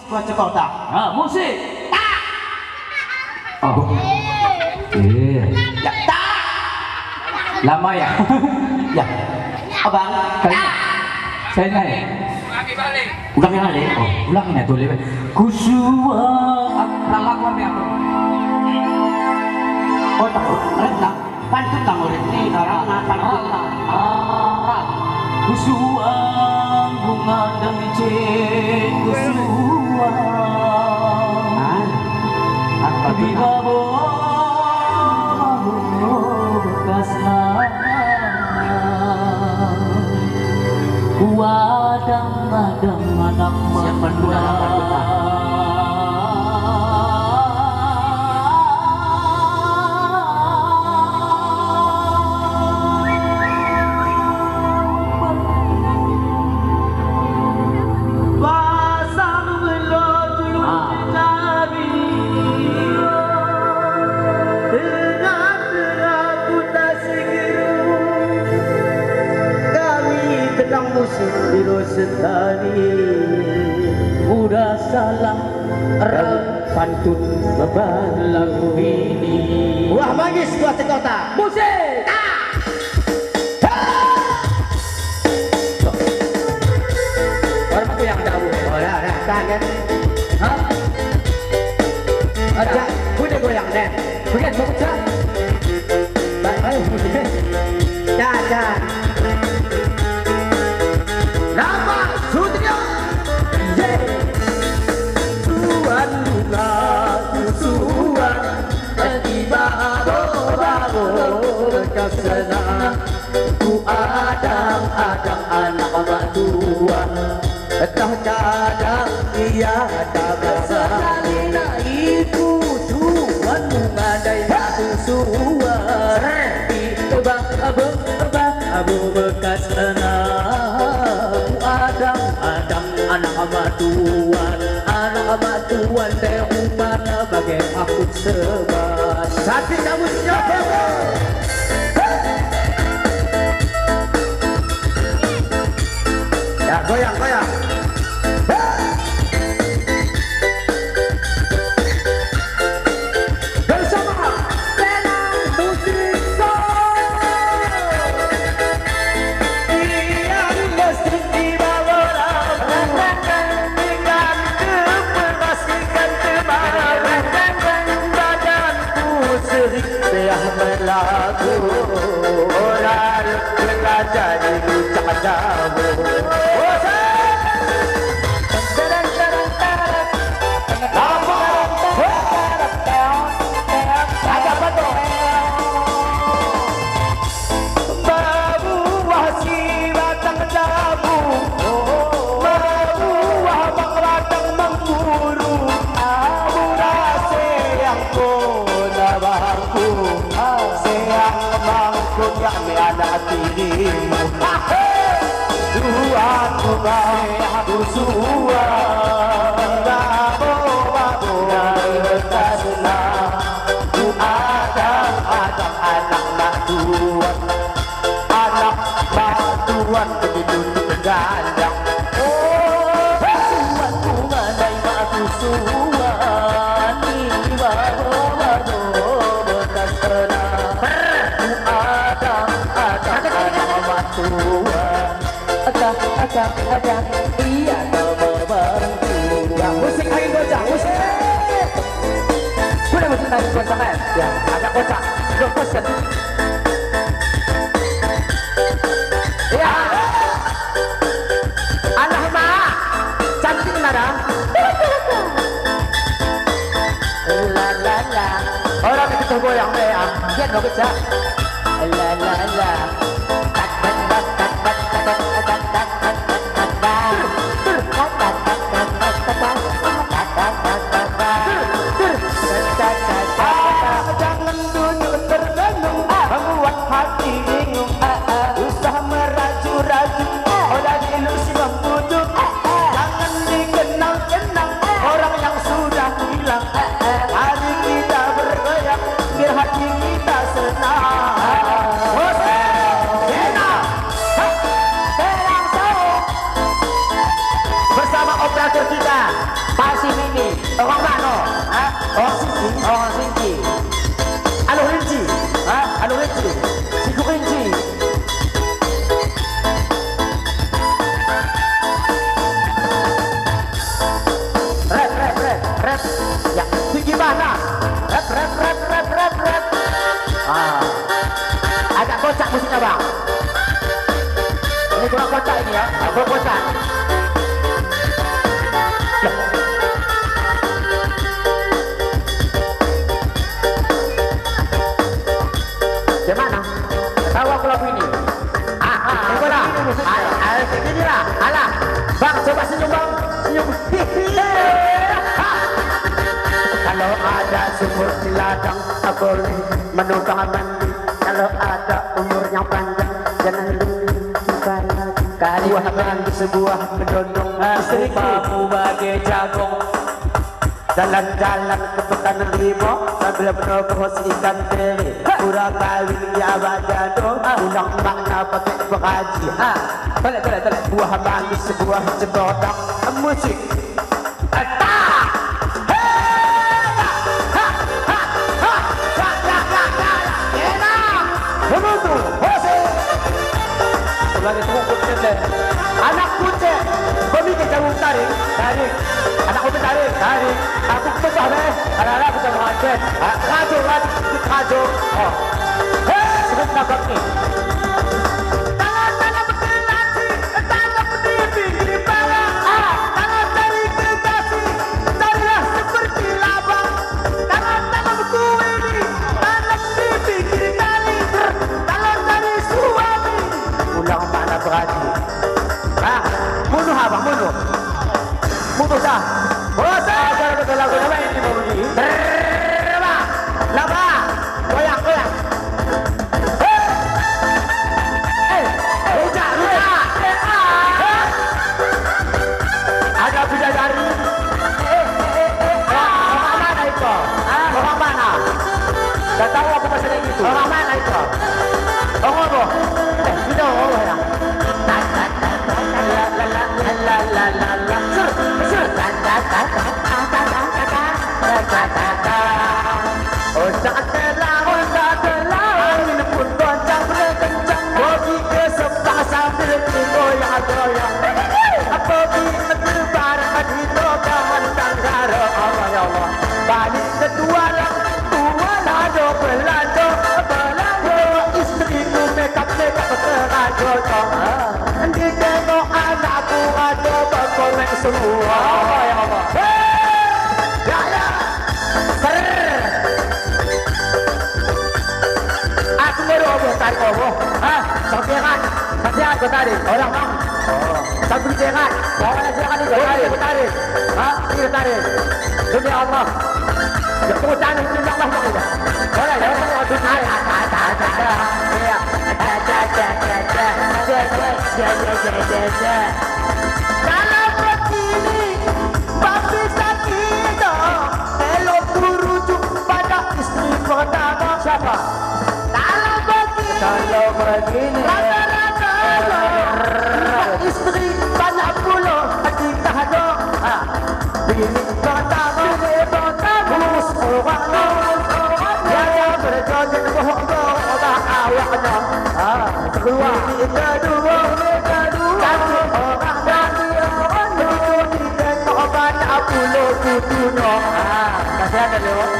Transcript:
Baca kota. Ah, musik. Tak. Oh. Ya, tak. Lama ya? Ya. Abang. Saya naik. Ulang yang ada. Oh, ulangin ya tuh lewat. Kusuang lakuan ya aku. Oh, tak. Red tak. Pantun tak murid ni. Orang pantun. Kusuang bunga dan cek kusuang. Apa Di tu? bawah bekas wadang-wadang anak Siapa musik biro setari udah salah pantun beban lagu ini. wah magis gua sekota Musik. orang aku yang tahu oh ya ada kan Hah? ada punya goyang deh Bukan bagus ya? baik ayo dan nama Sutrio Tuan bunga kusuan tiba baru berkesena ku adang anak mak tua entah cadang ia tak bersalina itu tuan bunga daya kusuan tebang abu bekas ku adang anak mak tuan teh umar bagai aku sebat tapi kamu siapa ya goyang bersama Penang Musik yang listrik di bawah dengan kepermasikan kemarin badanku sering beah melaku orang belajar di lucak jauh Tuhan bunga kusuan babu berkasna ku adang anak mak tuan begitu gandang oh tuan bunga dai mak kusuan di babu berkasna ku adang anak mak tuan ada iya nama barengku ya musik ayo bocah musik sudah musik tadi bocah kan ya agak bocah fokus kan ya anak mak cantik nada la la la orang itu goyang deh ah lihat lo bocah la la la jangan dulu tergantung membuat hati bingung usah meracu-racu orang ilusi membujuk jangan dikenang-kenang orang yang sudah hilang hari kita bergoyang biar hati kita senang Proposal. Gimana? Tahu aku lagu ini? Coba lah. Segini lah. Alah. Bang, coba senyum bang. Senyum. Kalau ada sumur di ladang, tak boleh menumpang mandi. Kalau ada umur yang panjang, jangan lupakan kalian di sebuah gedondong. Istriku bagai jagung. Jalan-jalan ke pekanan limo sambil menopos ikan teri. Kurang kawin dia bajado, ulang makna pakai pengaji. Tolak. Buah manis sebuah cemodok musik. Anak kucing, kami kejauh tarik. Anak kucing tarik. Aku pecah deh. Anak-anak bisa mengajet. Kaju. Oh, sebut nabak ni. Tangan berkelasi, tangan berdiri di bawah. Tangan cari kekasih, carilah seperti laba. Tangan buku ini, tangan di pinggir kali. Tangan cari suami. Ulang mana berani? Bunuh abang, bunuh. Bunuh dah. Bosan. Ajar lagu apa yang dibawa ni? Laba. Goyang. Rujak. Ada bidadari. Orang mana itu? Orang mana? Dah tahu aku pasal yang itu. Orang mana itu? Orang apa? Kita orang ya. Angin pun goncang berkencang, pergi ke sebelah sambil goyang-goyang. Apabila terbarang di tokahan tanggara, Allah ya Allah. Balik kedua lado belado, istriku makeup teraju. Di tengok anakku ada berkorek semua. Allah ya Allah. Aku baru tarik Allah. Sampai aku tarik. Orang bang. Sampai jangan. Jangan itu tarik. Ini tarik. Demi Allah. Ya putan itu Allah maksudnya. Orang yang mau tarik. Kalau begini, pasti sakit. Elok berujuk pada istri pertama siapa? Kalau begini, rata-rata istri banyak puluh kita ada. Bini pertama, lulus orang. Yang berjodoh bohong orang awaknya. Kedua, kedua. Orang dan dia banyak puluh kutunya. Kasih ada lewat.